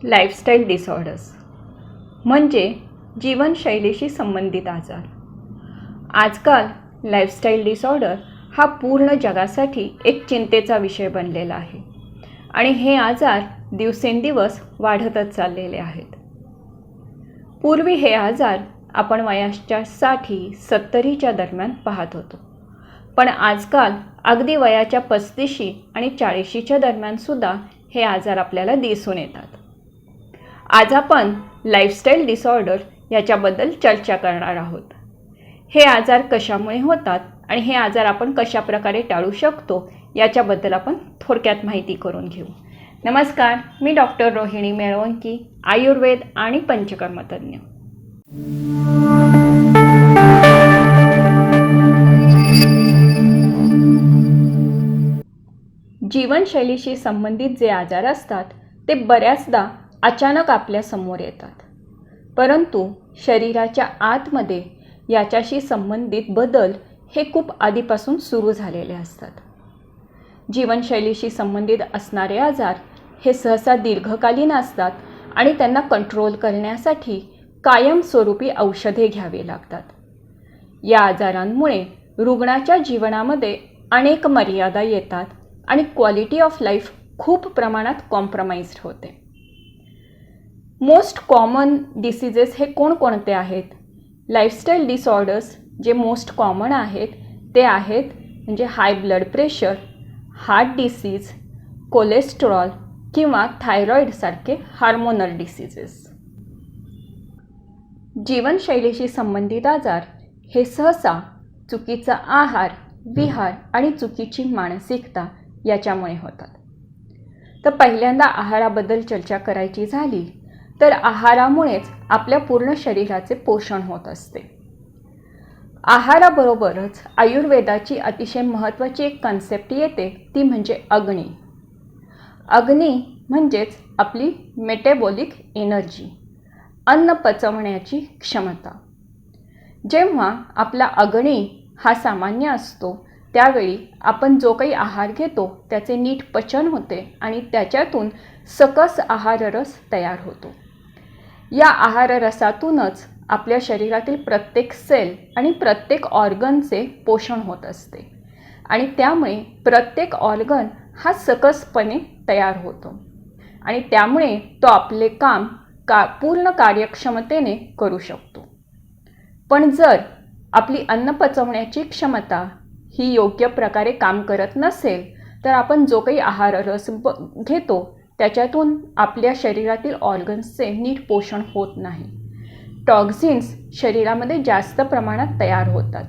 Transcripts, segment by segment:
Lifestyle disorders म्हणजे जीवनशैलीशी संबंधित आजार. आजकाल लाईफस्टाईल डिसऑर्डर हा पूर्ण जगासाठी एक चिंतेचा विषय बनलेला आहे आणि हे आजार दिवसेंदिवस वाढतच चाललेले आहेत. पूर्वी हे आजार आपण वयाच्या 60-70च्या दरम्यान पाहत होतो, पण आजकाल अगदी वयाच्या 35 आणि 40च्या दरम्यानसुद्धा हे आजार आपल्याला दिसून येतात. आज आपण लाईफस्टाईल डिसऑर्डर याच्याबद्दल चर्चा करणार आहोत. हे आजार कशामुळे होतात आणि हे आजार आपण कशाप्रकारे टाळू शकतो याच्याबद्दल आपण थोडक्यात माहिती करून घेऊ. नमस्कार, मी डॉक्टर रोहिणी मेळवंकी, आयुर्वेद आणि पंचकर्मतज्ञ. जीवनशैलीशी संबंधित जे आजार असतात ते बऱ्याचदा अचानक आपल्या समोर येतात, परंतु शरीराच्या आतमध्ये याच्याशी संबंधित बदल हे खूप आधीपासून सुरू झालेले असतात. जीवनशैलीशी संबंधित असणारे आजार हे सहसा दीर्घकालीन असतात आणि त्यांना कंट्रोल करण्यासाठी कायमस्वरूपी औषधे घ्यावी लागतात. या आजारांमुळे रुग्णाच्या जीवनामध्ये अनेक मर्यादा येतात आणि क्वालिटी ऑफ लाईफ खूप प्रमाणात कॉम्प्रोमाइज्ड होते. मोस्ट कॉमन डिसीजेस हे कोणकोणते आहेत? लाईफस्टाईल डिसऑर्डर्स जे मोस्ट कॉमन आहेत ते आहेत म्हणजे high blood pressure, heart disease, cholesterol किंवा थायरॉईडसारखे हार्मोनल डिसीजेस. जीवनशैलीशी संबंधित आजार हे सहसा चुकीचा आहार, विहार आणि चुकीची मानसिकता याच्यामुळे होतात. तर पहिल्यांदा आहाराबद्दल चर्चा करायची झाली तर आहारामुळेच आपल्या पूर्ण शरीराचे पोषण होत असते. आहाराबरोबरच आयुर्वेदाची अतिशय महत्त्वाची एक कन्सेप्ट येते, ती म्हणजे अग्नी. अग्नी म्हणजेच आपली मेटाबॉलिक एनर्जी, अन्न पचवण्याची क्षमता. जेव्हा आपला अग्नी हा सामान्य असतो त्यावेळी आपण जो काही आहार घेतो त्याचे नीट पचन होते आणि त्याच्यातून सकस आहाररस तयार होतो. या आहाररसातूनच आपल्या शरीरातील प्रत्येक सेल आणि प्रत्येक ऑर्गनचे पोषण होत असते आणि त्यामुळे प्रत्येक ऑर्गन हा सकसपणे तयार होतो आणि त्यामुळे तो आपले काम पूर्ण कार्यक्षमतेने करू शकतो. पण जर आपली अन्न पचवण्याची क्षमता ही योग्य प्रकारे काम करत नसेल तर आपण जो काही आहाररस घेतो त्याच्यातून आपल्या शरीरातील ऑर्गन्सचे नीट पोषण होत नाही. टॉक्झिन्स शरीरामध्ये जास्त प्रमाणात तयार होतात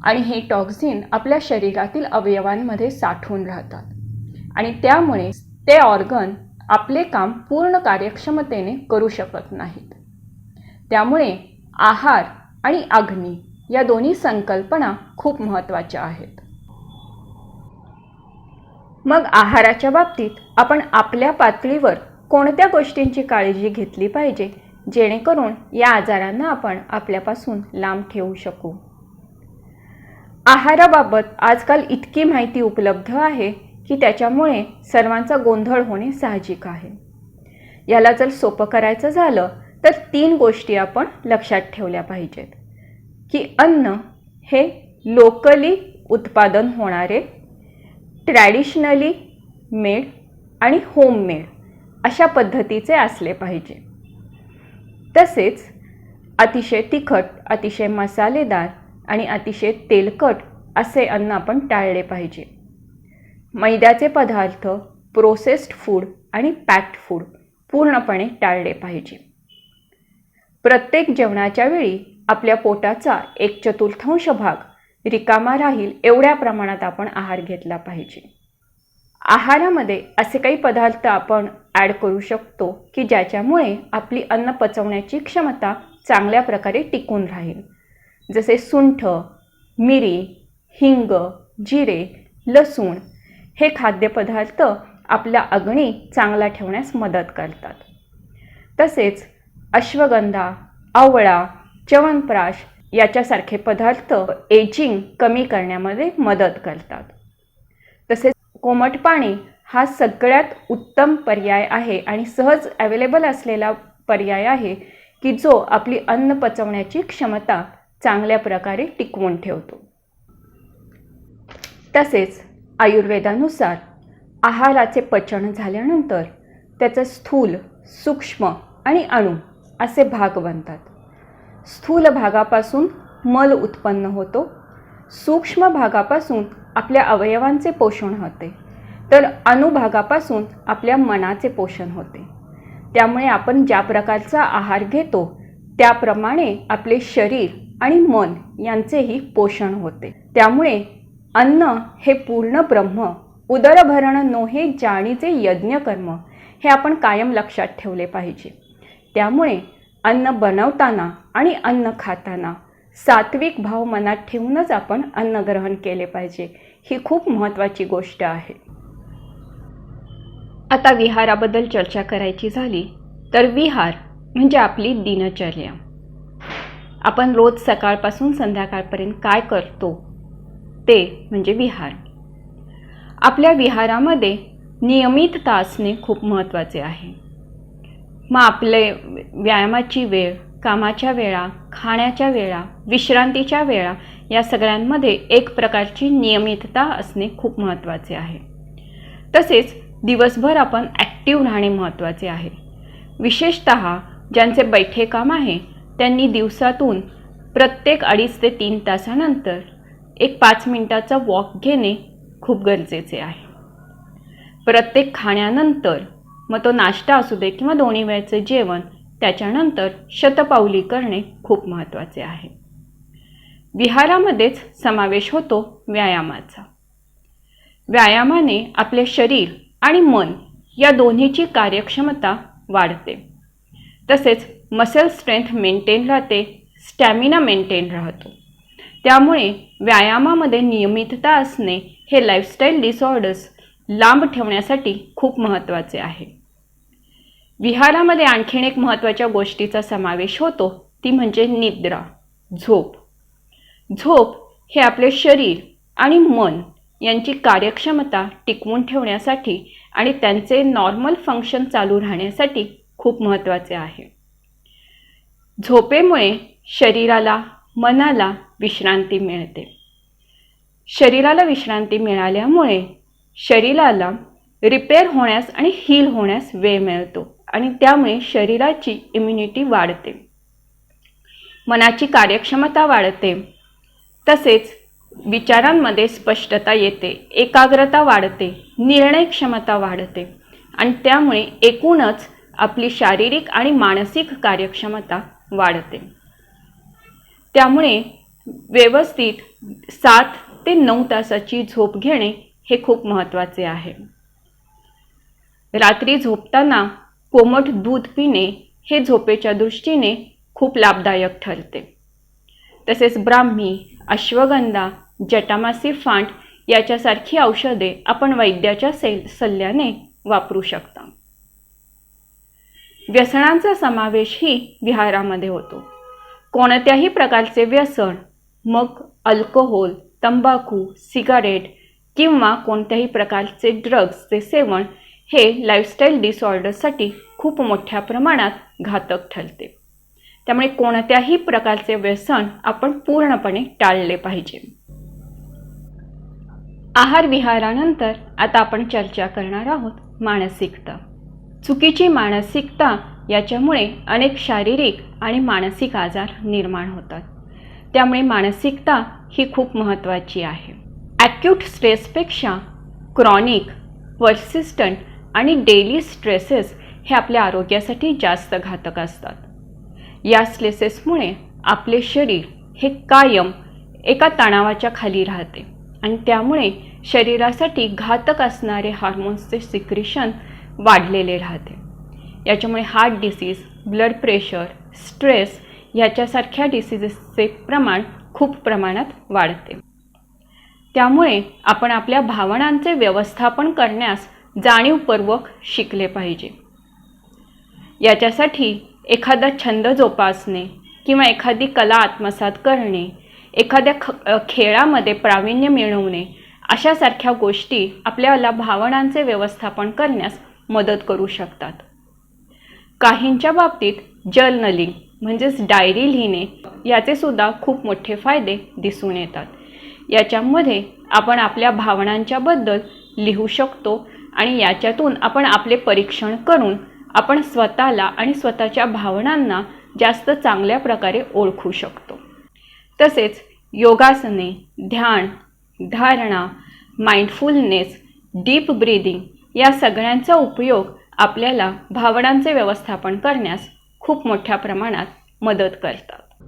आणि हे टॉक्झिन आपल्या शरीरातील अवयवांमध्ये साठून राहतात आणि त्यामुळे ते ऑर्गन आपले काम पूर्ण कार्यक्षमतेने करू शकत नाहीत. त्यामुळे आहार आणि अग्नी या दोन्ही संकल्पना खूप महत्त्वाच्या आहेत. मग आहाराच्या बाबतीत आपण आपल्या पातळीवर कोणत्या गोष्टींची काळजी घेतली पाहिजे जेणेकरून या आजारांना आपण आपल्यापासून लांब ठेवू शकू? आहाराबाबत आजकाल इतकी माहिती उपलब्ध आहे की त्याच्यामुळे सर्वांचा गोंधळ होणे साहजिक आहे. याला जर सोपं करायचं झालं तर 3 गोष्टी आपण लक्षात ठेवल्या पाहिजेत की अन्न हे लोकली उत्पादन होणारे, ट्रॅडिशनली मेड आणि होममेड अशा पद्धतीचे असले पाहिजे. तसेच अतिशय तिखट, अतिशय मसालेदार आणि अतिशय तेलकट असे अन्न आपण टाळले पाहिजे. मैद्याचे पदार्थ, प्रोसेस्ड फूड आणि पॅक्ड फूड पूर्णपणे टाळले पाहिजे. प्रत्येक जेवणाच्या वेळी आपल्या पोटाचा 1/4 भाग रिकामा राहील एवढ्या प्रमाणात आपण आहार घेतला पाहिजे. आहारामध्ये असे काही पदार्थ आपण ॲड करू शकतो की ज्याच्यामुळे आपली अन्न पचवण्याची क्षमता चांगल्या प्रकारे टिकून राहील. जसे सुंठ, मिरी, हिंग, जिरे, लसूण हे खाद्यपदार्थ आपला अग्नी चांगला ठेवण्यास मदत करतात. तसेच अश्वगंधा, आवळा, च्यवनप्राश याच्यासारखे पदार्थ एजिंग कमी करण्यामध्ये मदत करतात. तसेच कोमट पाणी हा सगळ्यात उत्तम पर्याय आहे आणि सहज अवेलेबल असलेला पर्याय आहे की जो आपली अन्न पचवण्याची क्षमता चांगल्या प्रकारे टिकवून ठेवतो. तसेच आयुर्वेदानुसार आहाराचे पचन झाल्यानंतर त्याचे स्थूल, सूक्ष्म आणि अणु असे भाग बनतात. स्थूल भागापासून मल उत्पन्न होतो, सूक्ष्म भागापासून आपल्या अवयवांचे पोषण होते, तर अणुभागापासून आपल्या मनाचे पोषण होते. त्यामुळे आपण ज्या प्रकारचा आहार घेतो त्याप्रमाणे आपले शरीर आणि मन यांचेही पोषण होते. त्यामुळे अन्न हे पूर्ण ब्रह्म, उदरभरण नोहे जाणीचे यज्ञकर्म हे आपण कायम लक्षात ठेवले पाहिजे. त्यामुळे अन्न बनवताना आणि अन्न खाताना सात्विक भाव मनात ठेवूनच आपण अन्न ग्रहण केले पाहिजे. ही खूप महत्त्वाची गोष्ट आहे. आता विहाराबद्दल चर्चा करायची झाली तर विहार म्हणजे आपली दिनचर्या. आपण रोज सकाळपासून संध्याकाळपर्यंत काय करतो ते म्हणजे विहार. आपल्या विहारामध्ये नियमितता असणे खूप महत्त्वाचे आहे. मग आपले व्यायामाची वेळ, कामाच्या वेळा, खाण्याच्या वेळा, विश्रांतीच्या वेळा या सगळ्यांमध्ये एक प्रकारची नियमितता असणे खूप महत्त्वाचे आहे. तसेच दिवसभर आपण ॲक्टिव्ह राहणे महत्त्वाचे आहे. विशेषतः ज्यांचे बैठे काम आहे त्यांनी दिवसातून प्रत्येक 2.5 ते 3 तासानंतर एक 5 मिनिटाचा वॉक घेणे खूप गरजेचे आहे. प्रत्येक खाण्यानंतर, मग तो नाश्ता असू दे किंवा दोन्ही वेळचे जेवण, त्याच्यानंतर शतपावली करणे खूप महत्त्वाचे आहे. विहारामध्येच समावेश होतो व्यायामाचा. व्यायामाने आपले शरीर आणि मन या दोन्हीची कार्यक्षमता वाढते. तसेच मसल स्ट्रेंथ मेंटेन राहते, स्टॅमिना मेंटेन राहतो. त्यामुळे व्यायामामध्ये नियमितता असणे हे लाईफस्टाईल डिसऑर्डर्स लांब ठेवण्यासाठी खूप महत्त्वाचे आहे. विहारामध्ये आणखीन एक महत्त्वाच्या गोष्टीचा समावेश होतो, ती म्हणजे निद्रा, झोप. झोप हे आपले शरीर आणि मन यांची कार्यक्षमता टिकवून ठेवण्यासाठी आणि त्यांचे नॉर्मल फंक्शन चालू राहण्यासाठी खूप महत्त्वाचे आहे. झोपेमुळे शरीराला, मनाला विश्रांती मिळते. शरीराला विश्रांती मिळाल्यामुळे शरीराला रिपेअर होण्यास आणि हील होण्यास वेळ मिळतो आणि त्यामुळे शरीराची इम्युनिटी वाढते, मनाची कार्यक्षमता वाढते. तसेच विचारांमध्ये स्पष्टता येते, एकाग्रता वाढते, निर्णय क्षमता वाढते आणि त्यामुळे एकूणच आपली शारीरिक आणि मानसिक कार्यक्षमता वाढते. त्यामुळे व्यवस्थित 7 ते 9 तासाची झोप घेणे हे खूप महत्त्वाचे आहे. रात्री झोपताना कोमट दूध पिणे हे झोपेच्या दृष्टीने खूप लाभदायक ठरते. तसेच ब्राह्मी, अश्वगंधा, जटामासी फांट याच्यासारखी औषधे आपण वैद्याच्या सल्ल्याने वापरू शकता. व्यसनांचा समावेशही विहारामध्ये होतो. कोणत्याही प्रकारचे व्यसन, मग अल्कोहोल, तंबाखू, सिगारेट किंवा कोणत्याही प्रकारचे ड्रग्सचे सेवन हे लाईफस्टाईल डिसऑर्डरसाठी खूप मोठ्या प्रमाणात घातक ठरते. त्यामुळे कोणत्याही प्रकारचे व्यसन आपण पूर्णपणे टाळले पाहिजे. आहार विहारानंतर आता आपण चर्चा करणार आहोत मानसिकता. चुकीची मानसिकता याच्यामुळे अनेक शारीरिक आणि मानसिक आजार निर्माण होतात. त्यामुळे मानसिकता ही खूप महत्त्वाची आहे. ॲक्यूट स्ट्रेसपेक्षा क्रॉनिक, पर्सिस्टंट आणि डेली स्ट्रेसेस हे आपल्या आरोग्यासाठी जास्त घातक असतात. या स्ट्रेसेसमुळे आपले शरीर हे कायम एका तणावाच्या खाली राहते आणि त्यामुळे शरीरासाठी घातक असणारे हार्मोन्सचे सिक्रेशन वाढलेले राहते. याच्यामुळे heart disease, blood pressure, stress याच्यासारख्या डिसीजेसचे प्रमाण खूप प्रमाणात वाढते. त्यामुळे आपण आपल्या भावनांचे व्यवस्थापन करण्यास जाणीवपूर्वक शिकले पाहिजे. याच्यासाठी एखादा छंद जोपासणे किंवा एखादी कला आत्मसात करणे, एखाद्या खेळामध्ये प्रावीण्य मिळवणे अशासारख्या गोष्टी आपल्याला भावनांचे व्यवस्थापन करण्यास मदत करू शकतात. काहींच्या बाबतीत जर्नलिंग म्हणजेच डायरी लिहिणे याचे सुद्धा खूप मोठे फायदे दिसून येतात. याच्यामध्ये आपण आपल्या भावनांच्या बद्दल लिहू शकतो आणि याच्यातून आपण आपले परीक्षण करून आपण स्वतःला आणि स्वतःच्या भावनांना जास्त चांगल्या प्रकारे ओळखू शकतो. तसेच योगासने, ध्यान, धारणा, माइंडफुलनेस, डीप ब्रीदिंग या सगळ्यांचा उपयोग आपल्याला भावनांचे व्यवस्थापन करण्यास खूप मोठ्या प्रमाणात मदत करतात.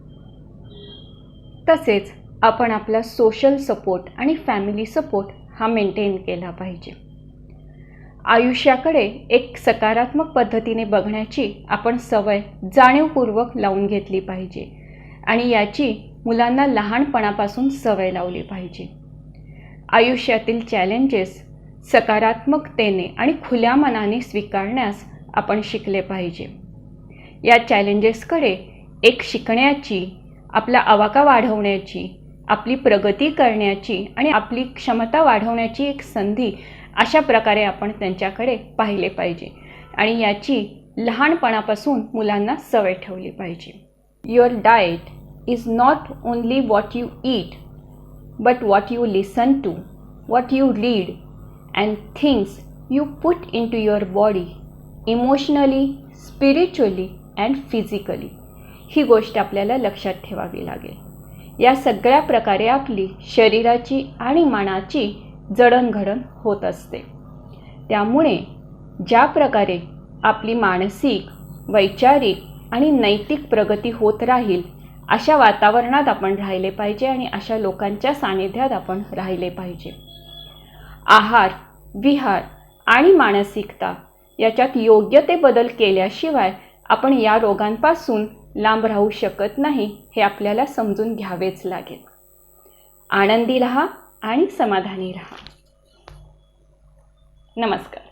तसेच आपण आपला सोशल सपोर्ट आणि फॅमिली सपोर्ट हा मेंटेन केला पाहिजे. आयुष्याकडे एक सकारात्मक पद्धतीने बघण्याची आपण सवय जाणीवपूर्वक लावून घेतली पाहिजे आणि याची मुलांना लहानपणापासून सवय लावली पाहिजे. आयुष्यातील चॅलेंजेस सकारात्मकतेने आणि खुल्या मनाने स्वीकारण्यास आपण शिकले पाहिजे. या चॅलेंजेसकडे एक शिकण्याची, आपला आवाका वाढवण्याची, आपली प्रगती करण्याची आणि आपली क्षमता वाढवण्याची एक संधी अशा प्रकारे आपण त्यांच्याकडे पाहिले पाहिजे आणि याची लहानपणापासून मुलांना सवय ठेवली पाहिजे. Your diet is not only what you eat but what you listen to, what you read, and things you put into your body, emotionally, spiritually and physically. ही गोष्ट आपल्याला लक्षात ठेवावी लागेल. या सगळ्या प्रकारे आपली शरीराची आणि मनाची जडणघडण होत असते. त्यामुळे ज्या प्रकारे आपली मानसिक, वैचारिक आणि नैतिक प्रगती होत राहील अशा वातावरणात आपण राहिले पाहिजे आणि अशा लोकांच्या सानिध्यात आपण राहिले पाहिजे. आहार, विहार आणि मानसिकता याच्यात योग्य ते बदल केल्याशिवाय आपण या रोगांपासून लांब राहू शकत नाही हे आपल्याला समजून घ्यावेच लागेल. आनंदी राहा आणि समाधानी राहा. नमस्कार.